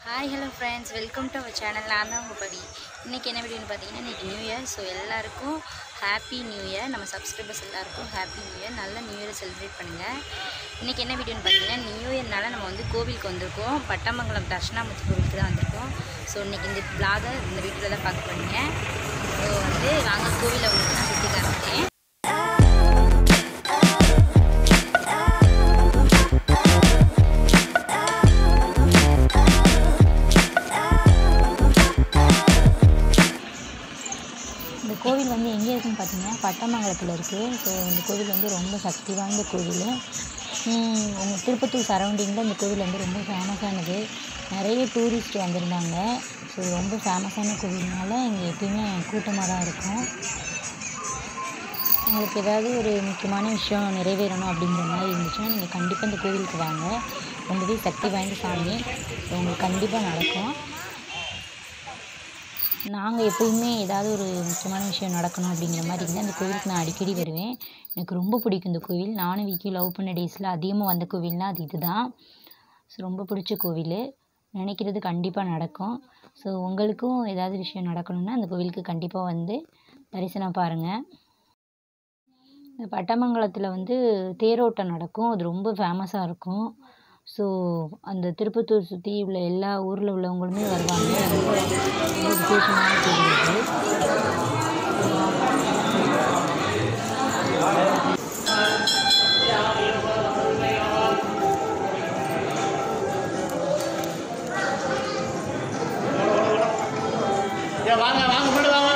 Hi hello friends, welcome to our channel. நான் தான் உங்கள் பவி. இன்றைக்கி என்ன வீடியோன்னு பார்த்தீங்கன்னா, இன்றைக்கி நியூ இயர். ஸோ எல்லாருக்கும் ஹாப்பி நியூ இயர். நம்ம சப்ஸ்கிரைபர்ஸ் எல்லாருக்கும் ஹாப்பி நியூ இயர். நல்ல நியூ இயரை செலிப்ரேட் பண்ணுங்கள். இன்றைக்கி என்ன வீடியோன்னு பார்த்தீங்கன்னா, நியூ இயர்னால நம்ம வந்து கோவிலுக்கு வந்திருக்கோம். பட்டமங்கலம் தர்ஷனாமூர்த்தி கோவிலுக்கு தான் வந்திருக்கோம். ஸோ இன்றைக்கி இந்த பிளாகை இந்த வீடியோவில் தான் பார்க்க போறீங்க. ஸோ வந்து வாங்க கோவிலை உங்களுக்கு நான் சுற்றி காமிக்கிறேன். இந்த கோவில் வந்து எங்கே இருக்குதுன்னு பார்த்தீங்கன்னா, பட்டமங்கலத்தில் இருக்குது. ஸோ இந்த கோவில் வந்து ரொம்ப சக்தி வாய்ந்த கோவில். உங்கள் திருப்பத்தூர் சரௌண்டிங்கில் இந்த கோவில் வந்து ரொம்ப ஃபேமஸானது. நிறைய டூரிஸ்ட் வந்திருந்தாங்க. ஸோ ரொம்ப ஃபேமஸான கோவில்னால இங்கே எப்பயுமே கூட்டமாக தான் இருக்கும். உங்களுக்கு ஏதாவது ஒரு முக்கியமான விஷயம் நிறைவேறணும் அப்படிங்கிற மாதிரி இருந்துச்சுன்னா நீங்கள் கண்டிப்பாக இந்த கோவிலுக்கு வாங்க. ரொம்பவே சக்தி வாய்ந்த சாமி. ஸோ உங்களுக்கு கண்டிப்பாக நடக்கும். நாங்கள் எப்போயுமே ஏதாவது ஒரு முக்கியமான விஷயம் நடக்கணும் அப்படிங்கிற மாதிரி இருந்தால் அந்த கோவிலுக்கு நான் அடிக்கடி வருவேன். எனக்கு ரொம்ப பிடிக்கும் இந்த கோவில். நானும் விக்கி லவ் பண்ண டேஸில் அதிகமாக வந்த கோவில்னால் அது இதுதான். ஸோ ரொம்ப பிடிச்ச கோவில். நினைக்கிறது கண்டிப்பாக நடக்கும். ஸோ உங்களுக்கும் ஏதாவது விஷயம் நடக்கணும்னா அந்த கோவிலுக்கு கண்டிப்பாக வந்து தரிசனம் பாருங்கள். இந்த பட்டமங்கலத்தில் வந்து தேரோட்டம் நடக்கும். அது ரொம்ப ஃபேமஸாக இருக்கும். ஸோ அந்த திருப்பத்தூர் சுற்றி உள்ள எல்லா ஊரில் உள்ளவங்களுமே வருவாங்க. ரொம்ப விசேஷமான கோவில் இது. வாங்க வாங்க முன்னாடி வாங்க.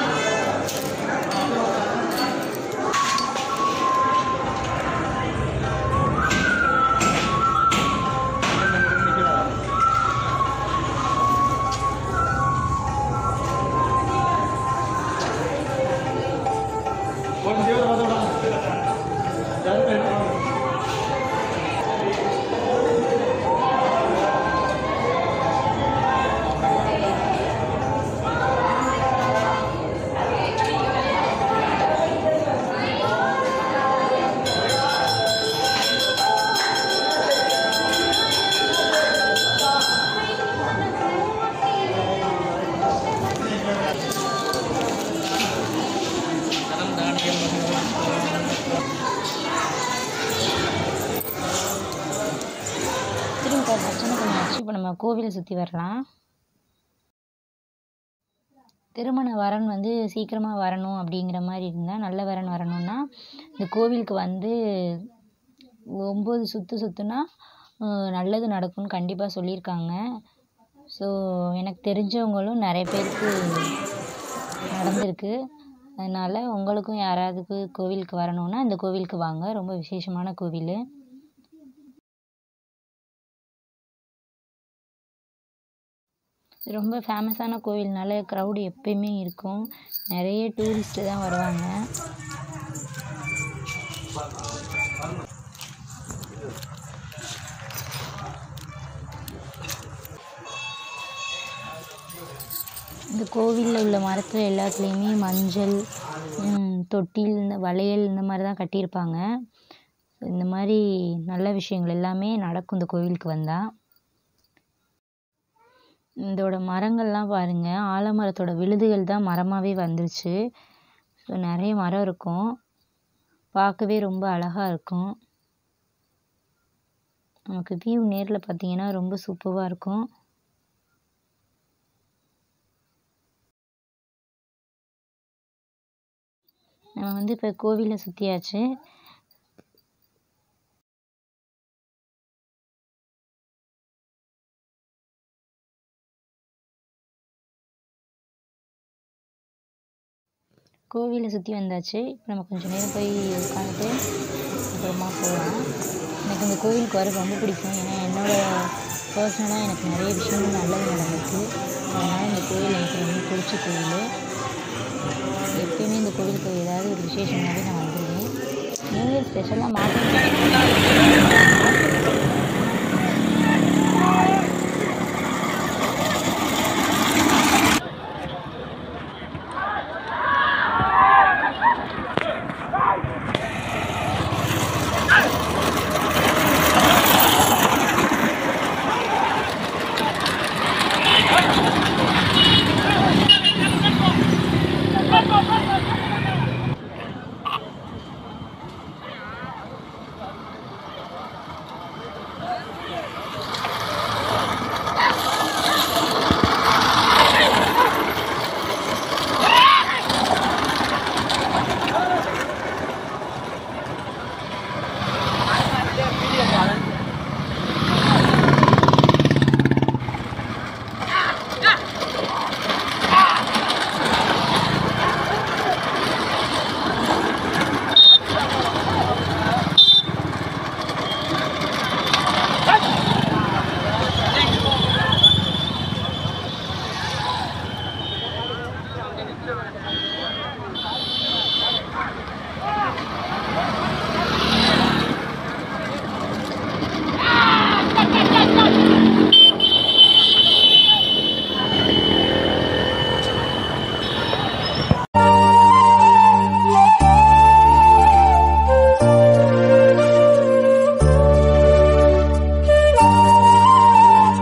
திரும்ப பிரச்சனை பண்ணியாச்சு. இப்போ நம்ம கோவிலை சுற்றி வரலாம். திருமண வரன் வந்து சீக்கிரமாக வரணும் அப்படிங்கிற மாதிரி இருந்தால், நல்ல வரன் வரணும்னா இந்த கோவிலுக்கு வந்து 9 சுற்றுனா நல்லது நடக்கும்னு கண்டிப்பாக சொல்லியிருக்காங்க. ஸோ எனக்கு தெரிஞ்சவங்களும் நிறைய பேருக்கு நடந்திருக்கு. அதனால் உங்களுக்கும் யாராவதுக்கு கோவிலுக்கு வரணும்னா இந்த கோவிலுக்கு வாங்க. ரொம்ப விசேஷமான கோவில். ரொம்ப ஃபேமஸான கோவில்னால க்ரௌடு எப்பயுமே இருக்கும். நிறைய டூரிஸ்ட்டு தான் வருவாங்க. இந்த கோவிலில் உள்ள மரத்தில் எல்லாத்துலேயுமே மஞ்சள், தொட்டில், இந்த வளையல் இந்த மாதிரி தான் கட்டியிருப்பாங்க. இந்த மாதிரி நல்ல விஷயங்கள் எல்லாமே நடக்கும் இந்த கோவிலுக்கு வந்தால். இதோட மரங்கள்லாம் பாருங்கள், ஆலமரத்தோட விழுதுகள் தான் மரமாகவே வந்துருச்சு. ஸோ நிறைய மரம் இருக்கும். பார்க்கவே ரொம்ப அழகாக இருக்கும். நமக்கு வியூ நேரில் பார்த்தீங்கன்னா ரொம்ப சூப்பராக இருக்கும். நம்ம வந்து இப்போ கோவிலை சுற்றியாச்சு. கோவிலை சுற்றி வந்தாச்சு. இப்போ நம்ம கொஞ்சம் நேரம் போய் உட்காந்துட்டு அப்புறமா போகலாம். எனக்கு இந்த கோவிலுக்கு வர ரொம்ப பிடிக்கும். ஏன்னா பர்சனலாக எனக்கு நிறைய விஷயங்கள் நல்லது நடந்திருக்கு. அதனால் இந்த கோவில் எனக்கு ரொம்ப பிடிச்ச கோவில். எப்பயுமே இந்த கோவிலுக்கு ஏதாவது ஒரு விசேஷமாகவே நான் வந்துடுவேன். நியூ இயர் ஸ்பெஷலாக மாற்றி